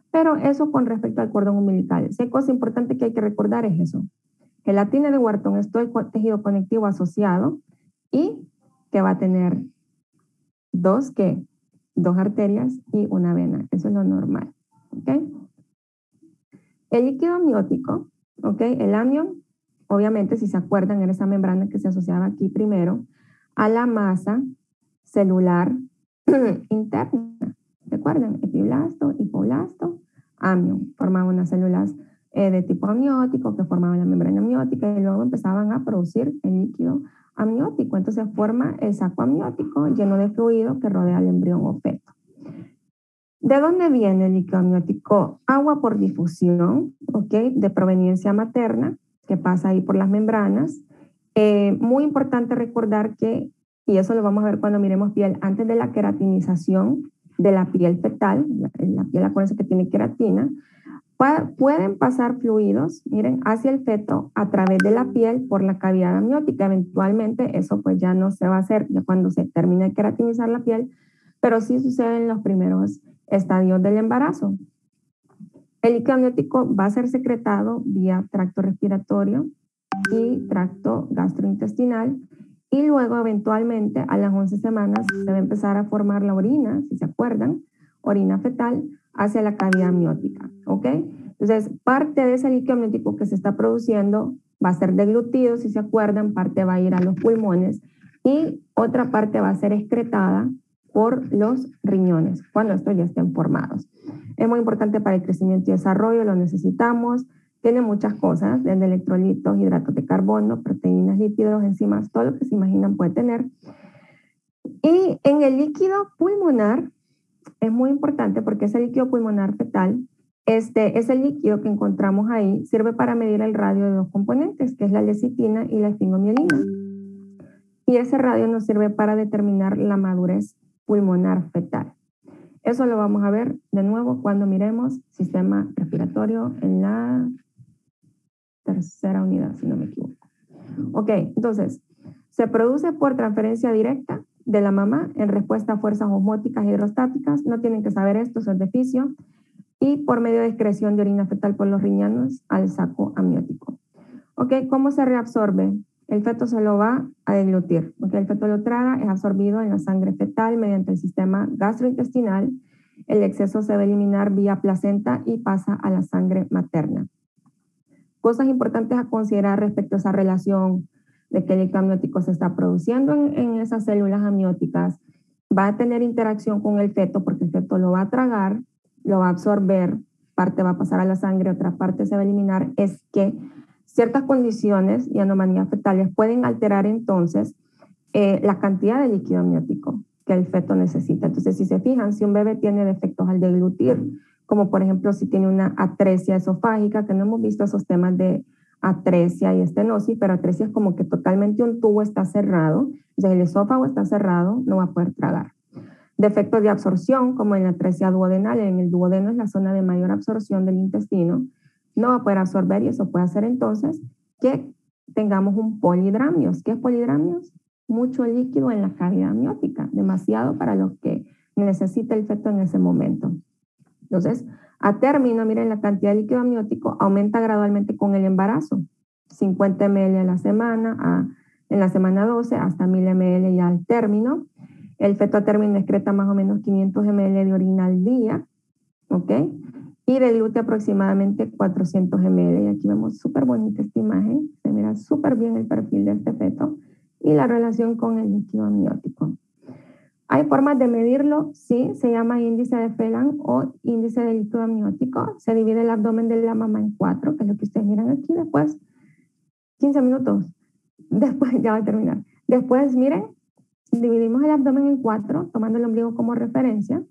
Pero eso con respecto al cordón umbilical. Si hay cosa importante que hay que recordar es eso. Gelatina de Wharton es todo el tejido conectivo asociado y que va a tener 2 ¿qué? 2 arterias y una vena. Eso es lo normal. ¿Okay? El líquido amniótico, ¿okay? El amnion, obviamente, si se acuerdan, era esa membrana que se asociaba aquí primero a la masa celular interna. ¿Recuerdan? Epiblasto, hipoblasto, amnion. Formaban unas células de tipo amniótico que formaban la membrana amniótica y luego empezaban a producir el líquido amniótico. Entonces forma el saco amniótico lleno de fluido que rodea al embrión o feto. ¿De dónde viene el líquido amniótico? Agua por difusión, ¿ok? De proveniencia materna, que pasa ahí por las membranas. Muy importante recordar que, y eso lo vamos a ver cuando miremos piel, antes de la queratinización de la piel fetal, la piel, acuérdense que tiene queratina, pueden pasar fluidos, miren, hacia el feto a través de la piel por la cavidad amniótica. Eventualmente eso pues ya no se va a hacer ya cuando se termine de queratinizar la piel, pero sí sucede en los primeros estadios del embarazo. El líquido amniótico va a ser secretado vía tracto respiratorio y tracto gastrointestinal y luego eventualmente a las 11 semanas se va a empezar a formar la orina, si se acuerdan, orina fetal hacia la cavidad amniótica, ¿ok? Entonces, parte de ese líquido amniótico que se está produciendo va a ser deglutido, si se acuerdan, parte va a ir a los pulmones y otra parte va a ser excretada por los riñones cuando estos ya estén formados. Es muy importante para el crecimiento y desarrollo, lo necesitamos. Tiene muchas cosas, desde electrolitos, hidratos de carbono, proteínas, lípidos, enzimas, todo lo que se imaginan puede tener. Y en el líquido pulmonar es muy importante porque ese líquido pulmonar fetal, ese líquido que encontramos ahí sirve para medir el radio de 2 componentes, que es la lecitina y la esfingomielina. Y ese radio nos sirve para determinar la madurez pulmonar fetal. Eso lo vamos a ver de nuevo cuando miremos sistema respiratorio en la tercera unidad, si no me equivoco. Ok, entonces, se produce por transferencia directa de la mamá en respuesta a fuerzas osmóticas hidrostáticas. No tienen que saber esto, eso es de fisio. Y por medio de excreción de orina fetal por los riñones al saco amniótico. Ok, ¿cómo se reabsorbe? El feto se lo va a deglutir. Okay, el feto lo traga, es absorbido en la sangre fetal mediante el sistema gastrointestinal. El exceso se va a eliminar vía placenta y pasa a la sangre materna. Cosas importantes a considerar respecto a esa relación de que el líquido amniótico se está produciendo en esas células amnióticas. Va a tener interacción con el feto porque el feto lo va a tragar, lo va a absorber, parte va a pasar a la sangre, otra parte se va a eliminar. Es que ciertas condiciones y anomalías fetales pueden alterar entonces la cantidad de líquido amniótico que el feto necesita. Entonces, si se fijan, si un bebé tiene defectos al deglutir, como por ejemplo si tiene una atresia esofágica, que no hemos visto esos temas de atresia y estenosis, pero atresia es como que totalmente un tubo está cerrado, entonces el esófago está cerrado, no va a poder tragar. Defectos de absorción, como en la atresia duodenal, en el duodeno es la zona de mayor absorción del intestino, no va a poder absorber y eso puede hacer entonces que tengamos un polidramnios. ¿Qué es polidramnios? Mucho líquido en la cavidad amniótica, demasiado para lo que necesita el feto en ese momento. Entonces, a término, miren, la cantidad de líquido amniótico aumenta gradualmente con el embarazo. 50 ml a la semana, en la semana 12 hasta 1000 ml ya al término. El feto a término excreta más o menos 500 ml de orina al día, ¿ok? Y deglute aproximadamente 400 ml. Y aquí vemos súper bonita esta imagen. Se mira súper bien el perfil de este feto y la relación con el líquido amniótico. ¿Hay formas de medirlo? Sí, se llama índice de Phelan o índice de líquido amniótico. Se divide el abdomen de la mamá en 4, que es lo que ustedes miran aquí. Después, 15 minutos. Después, ya va a terminar. Después, miren, dividimos el abdomen en 4, tomando el ombligo como referencia.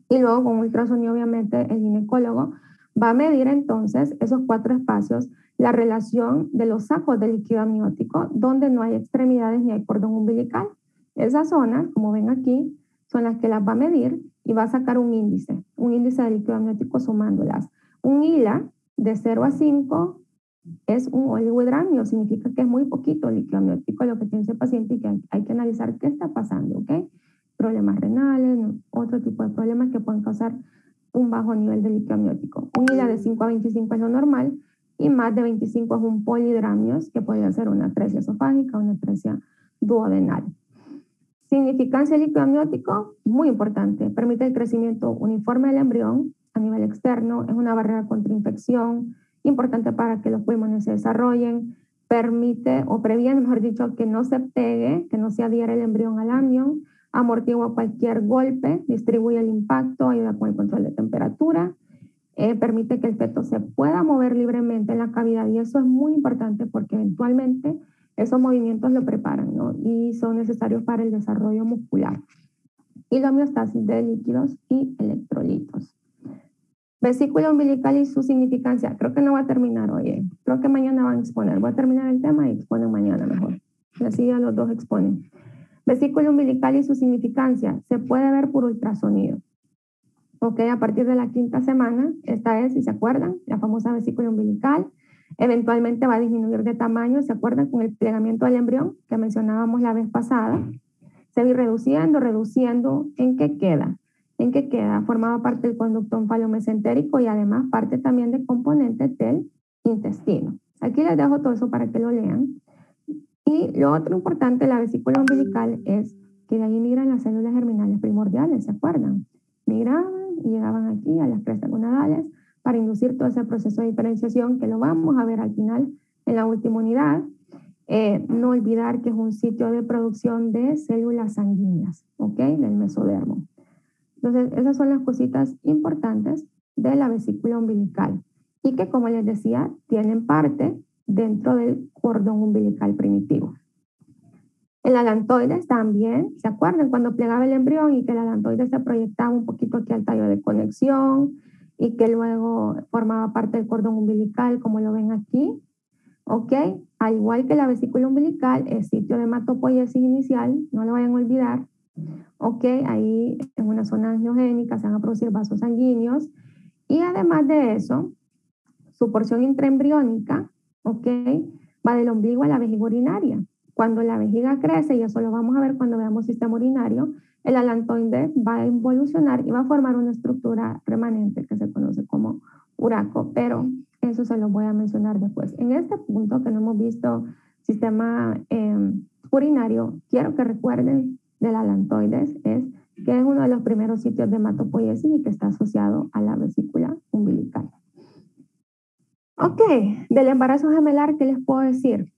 Y luego, con ultrasonido, obviamente, el ginecólogo va a medir entonces esos 4 espacios, la relación de los sacos de líquido amniótico, donde no hay extremidades ni hay cordón umbilical. Esas zonas, como ven aquí, son las que las va a medir y va a sacar un índice de líquido amniótico sumándolas. Un ILA de 0 a 5 es un oligohidramnio, significa que es muy poquito líquido amniótico lo que tiene ese paciente y que hay que analizar qué está pasando, ¿ok? Problemas renales, otro tipo de problemas que pueden causar un bajo nivel de líquido amniótico. Un ILA de 5 a 25 es lo normal y más de 25 es un polidramnios, que puede ser una atresia esofágica o una atresia duodenal. Significancia del líquido amniótico, muy importante. Permite el crecimiento uniforme del embrión a nivel externo, es una barrera contra infección, importante para que los pulmones se desarrollen, permite o previene, mejor dicho, que no se pegue, que no se adhiera el embrión al amnión, amortigua cualquier golpe, distribuye el impacto, ayuda con el control de temperatura, permite que el feto se pueda mover libremente en la cavidad y eso es muy importante porque eventualmente esos movimientos lo preparan, ¿no? Y son necesarios para el desarrollo muscular. Y la homeostasis de líquidos y electrolitos. Vesícula umbilical y su significancia. Creo que no va a terminar hoy. Creo que mañana van a exponer. Voy a terminar el tema y exponen mañana mejor. Y así ya los dos exponen. Vesícula umbilical y su significancia. Se puede ver por ultrasonido. Ok, a partir de la 5ª semana, esta es, si se acuerdan, la famosa vesícula umbilical. Eventualmente va a disminuir de tamaño, ¿se acuerdan? Con el plegamiento del embrión que mencionábamos la vez pasada. Se va a ir reduciendo. ¿En qué queda? ¿En qué queda? Formaba parte del conducto onfalomesentérico y además parte también de componentes del intestino. Aquí les dejo todo eso para que lo lean. Y lo otro importante de la vesícula umbilical es que de ahí migran las células germinales primordiales, ¿se acuerdan? Migraban y llegaban aquí a las crestas gonadales para inducir todo ese proceso de diferenciación que lo vamos a ver al final en la última unidad. No olvidar que es un sitio de producción de células sanguíneas, ¿ok? Del mesodermo. Entonces, esas son las cositas importantes de la vesícula umbilical y que, como les decía, tienen parte dentro del cordón umbilical primitivo. El alantoides también, ¿se acuerdan? Cuando plegaba el embrión y que el alantoides se proyectaba un poquito aquí al tallo de conexión y que luego formaba parte del cordón umbilical, como lo ven aquí, ¿ok? Al igual que la vesícula umbilical, es sitio de hematopoiesis inicial, no lo vayan a olvidar, ¿ok? Ahí en una zona angiogénica se van a producir vasos sanguíneos y además de eso, su porción intraembriónica, ¿ok? Va del ombligo a la vejiga urinaria. Cuando la vejiga crece, y eso lo vamos a ver cuando veamos sistema urinario, el alantoides va a involucionar y va a formar una estructura remanente que se conoce como uraco, pero eso se lo voy a mencionar después. En este punto que no hemos visto sistema urinario, quiero que recuerden del alantoides es que es uno de los primeros sitios de hematopoiesis y que está asociado a la vesícula umbilical. Ok, del embarazo gemelar, ¿qué les puedo decir?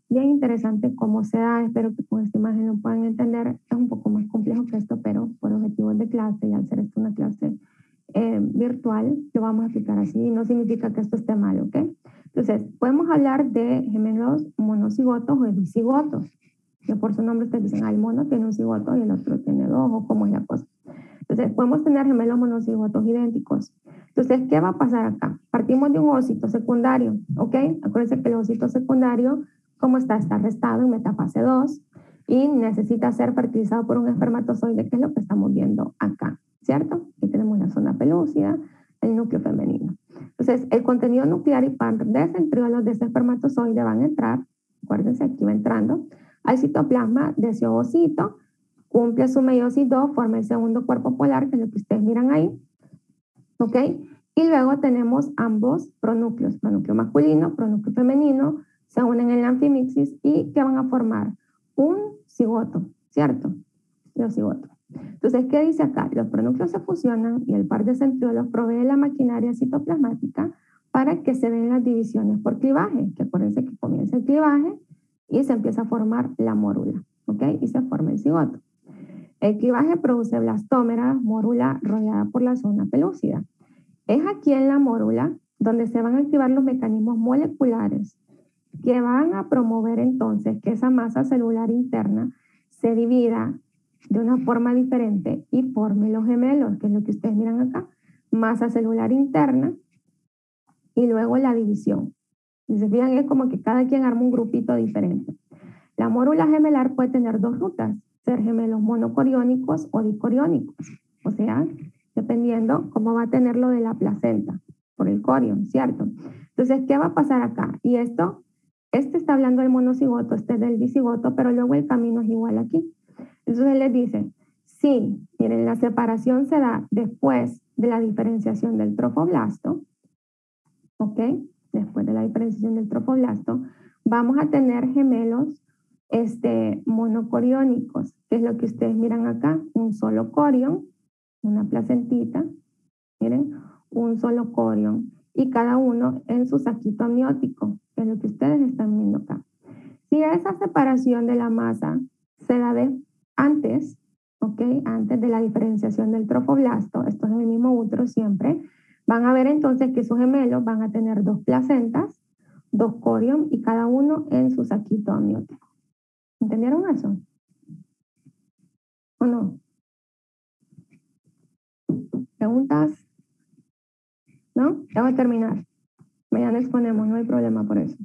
Bien interesante cómo se da, espero que con esta imagen lo puedan entender. Es un poco más complejo que esto, pero por objetivos de clase y al ser esto una clase virtual, lo vamos a explicar así. No significa que esto esté mal, ¿ok? Entonces, podemos hablar de gemelos monocigotos o de dicigotos, que por su nombre ustedes dicen, el mono tiene un cigoto y el otro tiene dos, o cómo es la cosa. Entonces, podemos tener gemelos monocigotos idénticos. Entonces, ¿qué va a pasar acá? Partimos de un ovocito secundario, ¿ok? Acuérdense que el ovocito secundario, ¿cómo está? Está restado en metafase 2 y necesita ser fertilizado por un espermatozoide, que es lo que estamos viendo acá, ¿cierto? Aquí tenemos la zona pelúcida, el núcleo femenino. Entonces, el contenido nuclear y par de centriolos de ese espermatozoide van a entrar, acuérdense, aquí va entrando, al citoplasma de ese ovocito, cumple su meiosis 2, forma el segundo cuerpo polar, que es lo que ustedes miran ahí, ¿ok? Y luego tenemos ambos pronúcleos, pronúcleo masculino, pronúcleo femenino, se unen en la anfimixis y que van a formar un cigoto, ¿cierto? Los cigotos. Entonces, ¿qué dice acá? Los pronúcleos se fusionan y el par de centriolos provee la maquinaria citoplasmática para que se den las divisiones por clivaje, que acuérdense que comienza el clivaje y se empieza a formar la mórula, ¿ok? Y se forma el cigoto. El clivaje produce blastómeras, mórula rodeada por la zona pelúcida. Es aquí en la mórula donde se van a activar los mecanismos moleculares que van a promover entonces que esa masa celular interna se divida de una forma diferente y forme los gemelos, que es lo que ustedes miran acá. Masa celular interna y luego la división. Y se fijan, es como que cada quien arma un grupito diferente. La mórula gemelar puede tener dos rutas, ser gemelos monocoriónicos o dicoriónicos, o sea, dependiendo cómo va a tener lo de la placenta, por el corión, ¿cierto? Entonces, ¿qué va a pasar acá? Y esto, este está hablando del monocigoto, este es del dicigoto, pero luego el camino es igual aquí. Entonces, les dice, sí, miren, la separación se da después de la diferenciación del trofoblasto, ¿ok? Después de la diferenciación del trofoblasto, vamos a tener gemelos monocoriónicos, que es lo que ustedes miran acá, un solo corión, una placentita, miren, un solo corión, y cada uno en su saquito amniótico, que es lo que ustedes están viendo acá. Si esa separación de la masa se da antes, ¿ok? Antes de la diferenciación del trofoblasto, esto es en el mismo útero siempre, van a ver entonces que sus gemelos van a tener 2 placentas, 2 corión y cada uno en su saquito amniótico. ¿Entendieron eso? ¿O no? ¿Preguntas? ¿No? Ya voy a terminar. Mañana exponemos, no hay problema por eso.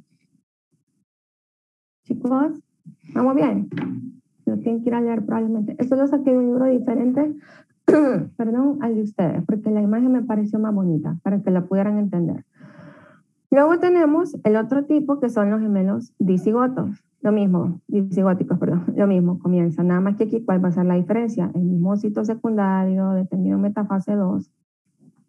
Chicos, ¿vamos bien? Lo tienen que ir a leer probablemente. Esto lo saqué de un libro diferente, perdón, al de ustedes, porque la imagen me pareció más bonita, para que la pudieran entender. Luego tenemos el otro tipo, que son los gemelos dicigotos. Lo mismo, disigóticos, perdón, lo mismo, comienza. Nada más que aquí, ¿cuál va a ser la diferencia? El mismo cito secundario, detenido en metafase 2,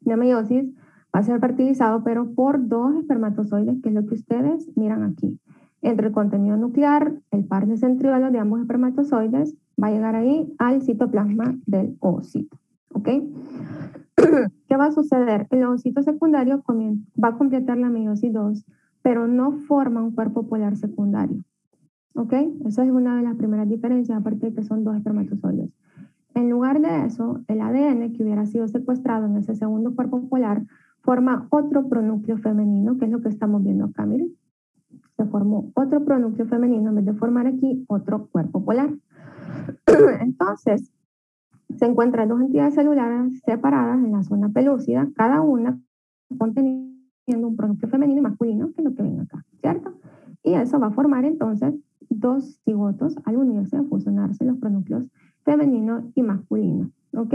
de meiosis, va a ser fertilizado, pero por 2 espermatozoides, que es lo que ustedes miran aquí. Entre el contenido nuclear, el par de centriolos de ambos espermatozoides va a llegar ahí al citoplasma del ovocito. ¿Ok? ¿Qué va a suceder? El ovocito secundario va a completar la meiosis 2, pero no forma un cuerpo polar secundario. ¿Ok? Esa es una de las primeras diferencias, aparte de que son 2 espermatozoides. En lugar de eso, el ADN que hubiera sido secuestrado en ese segundo cuerpo polar forma otro pronúcleo femenino, que es lo que estamos viendo acá, miren. Se formó otro pronúcleo femenino en vez de formar aquí otro cuerpo polar. Entonces, se encuentran 2 entidades celulares separadas en la zona pelúcida, cada una conteniendo un pronúcleo femenino y masculino, que es lo que ven acá, ¿cierto? Y eso va a formar entonces 2 cigotos al unirse, a fusionarse los pronúcleos femenino y masculino, ¿ok?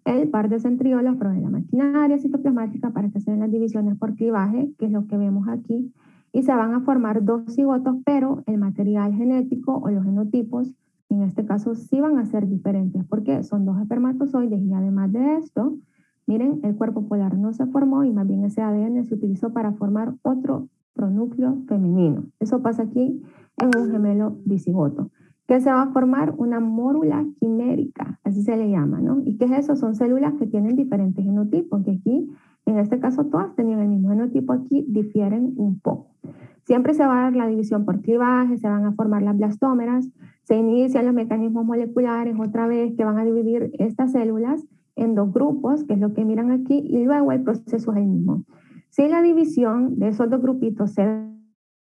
El par de centriolos provee la maquinaria citoplasmática para que se den las divisiones por clivaje, que es lo que vemos aquí, y se van a formar 2 cigotos, pero el material genético o los genotipos, en este caso, sí van a ser diferentes, porque son 2 espermatozoides y además de esto, miren, el cuerpo polar no se formó y más bien ese ADN se utilizó para formar otro pronúcleo femenino. Eso pasa aquí en un gemelo dicigoto, que se va a formar una mórula quimérica, así se le llama, ¿no? ¿Y qué es eso? Son células que tienen diferentes genotipos, que aquí, en este caso, todas tenían el mismo genotipo, aquí difieren un poco. Siempre se va a dar la división por clivaje, se van a formar las blastómeras, se inician los mecanismos moleculares otra vez que van a dividir estas células en 2 grupos, que es lo que miran aquí, y luego el proceso es el mismo. Si la división de esos 2 grupitos se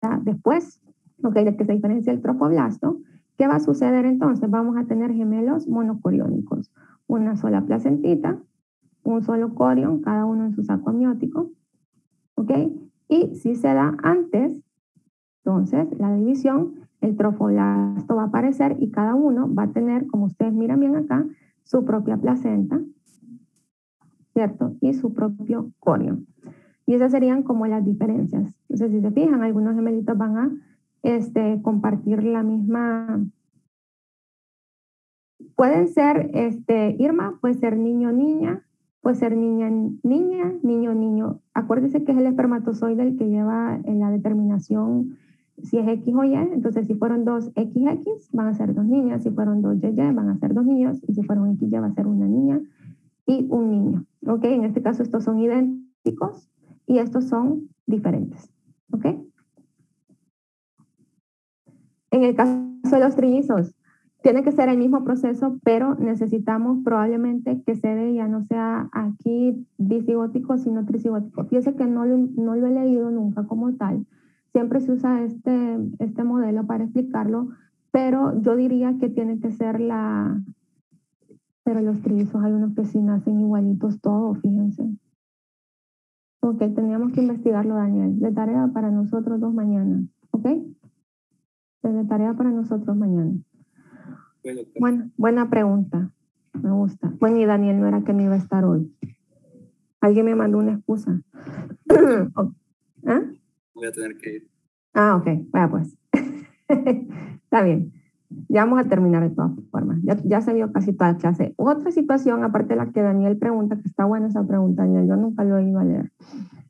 da después, de que se diferencia el trofoblasto, ¿qué va a suceder entonces? Vamos a tener gemelos monocoriónicos, una sola placentita, un solo corión, cada uno en su saco amniótico, ¿ok? Y si se da antes, entonces la división, el trofoblasto va a aparecer y cada uno va a tener, como ustedes miran bien acá, su propia placenta, ¿cierto? Y su propio corión. Y esas serían como las diferencias. Entonces, si se fijan, algunos gemelitos van a compartir la misma. Pueden ser, Irma, puede ser niño-niña, puede ser niña-niña, niño-niño. Acuérdese que es el espermatozoide el que lleva en la determinación si es X o Y. Entonces, si fueron 2 XX, van a ser 2 niñas. Si fueron 2 YY, van a ser 2 niños. Y si fueron XY, va a ser una niña y un niño. ¿Ok? En este caso, estos son idénticos y estos son diferentes. ¿Ok? En el caso de los trillizos, tiene que ser el mismo proceso, pero necesitamos probablemente que se dé, ya no sea aquí bicigótico, sino tricigótico. Fíjese que no lo he leído nunca como tal. Siempre se usa este modelo para explicarlo, pero yo diría que tiene que ser pero los trillizos hay unos que sí nacen igualitos todos, fíjense. Ok, teníamos que investigarlo, Daniel. De tarea para nosotros 2 mañana, ¿ok? De tarea para nosotros mañana. Bueno, buena pregunta. Me gusta. Bueno, y Daniel no era que no iba a estar hoy. Alguien me mandó una excusa. ¿Ah? Voy a tener que ir. Ah, ok. Vaya pues. Está bien. Ya vamos a terminar de todas formas. Ya se vio casi toda la clase. Otra situación, aparte de la que Daniel pregunta, que está buena esa pregunta, Daniel, yo nunca lo he ido a leer.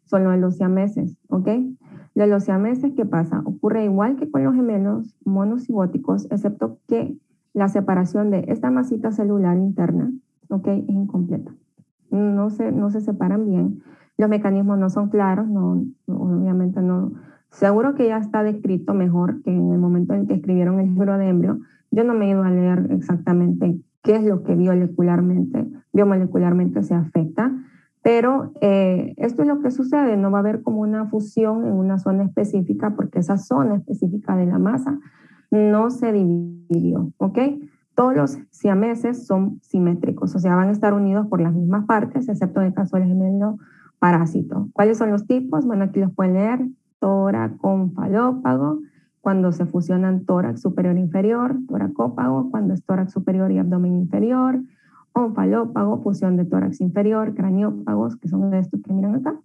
Son lo de los siameses, ¿ok? Lo de los siameses, ¿qué pasa? Ocurre igual que con los gemelos monocigóticos, excepto que la separación de esta masita celular interna, ¿ok?, es incompleta. No se separan bien. Los mecanismos no son claros, obviamente no. Seguro que ya está descrito mejor que en el momento en que escribieron el libro de embrión. Yo no me he ido a leer exactamente qué es lo que biomolecularmente se afecta, pero esto es lo que sucede. No va a haber como una fusión en una zona específica porque esa zona específica de la masa no se dividió, ¿ok? Todos los siameses son simétricos, o sea, van a estar unidos por las mismas partes, excepto en el caso del gemelo parásito. ¿Cuáles son los tipos? Bueno, aquí los pueden leer. Toraconfalópago, cuando se fusionan tórax superior e inferior. Toracópago, cuando es tórax superior y abdomen inferior. Onfalópago, fusión de tórax inferior. Craniópagos, que son estos que miran acá.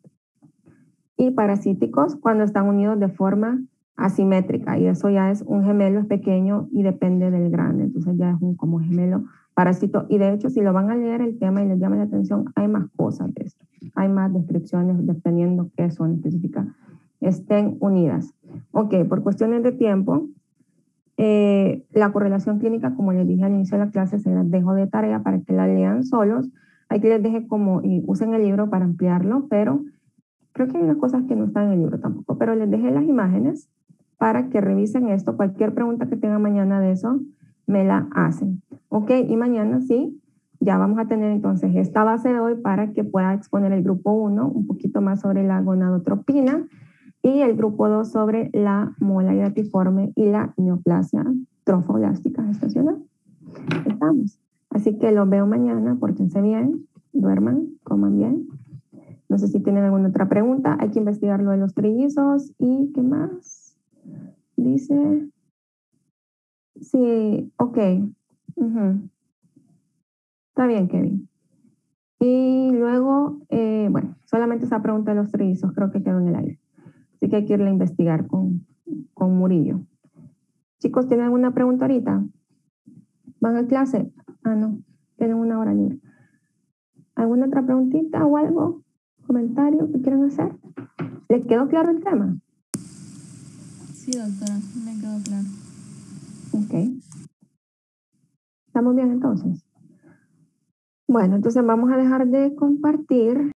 Y parasíticos, cuando están unidos de forma asimétrica, y eso ya es un gemelo, es pequeño y depende del grande, entonces ya es un como gemelo parásito. Y de hecho, si lo van a leer el tema y les llama la atención, hay más cosas de esto, hay más descripciones dependiendo qué son específicas estén unidas. Ok, por cuestiones de tiempo, la correlación clínica, como les dije al inicio de la clase, se las dejo de tarea para que la lean solos. Aquí les dejé como, y usen el libro para ampliarlo, pero creo que hay unas cosas que no están en el libro tampoco, pero les dejé las imágenes para que revisen esto. Cualquier pregunta que tengan mañana de eso, me la hacen. Ok, y mañana sí, ya vamos a tener entonces esta base de hoy para que pueda exponer el grupo 1 un poquito más sobre la gonadotropina y el grupo 2 sobre la mola hidatiforme y la neoplasia trofoblástica gestacional. Estamos. Así que los veo mañana, pórtense bien, duerman, coman bien. No sé si tienen alguna otra pregunta. Hay que investigar lo de los trillizos. ¿Y qué más? Dice... Sí, ok. Está bien, Kevin. Y luego, bueno, solamente esa pregunta de los trillizos creo que quedó en el aire. Así que hay que irla a investigar con Murillo. Chicos, ¿tienen alguna pregunta ahorita? ¿Van a clase? Ah, no. Tienen una hora libre. ¿Alguna otra preguntita o algo? ¿Comentario que quieran hacer? ¿Les quedó claro el tema? Sí, doctora, me quedó claro. Ok. ¿Estamos bien entonces? Bueno, entonces vamos a dejar de compartir.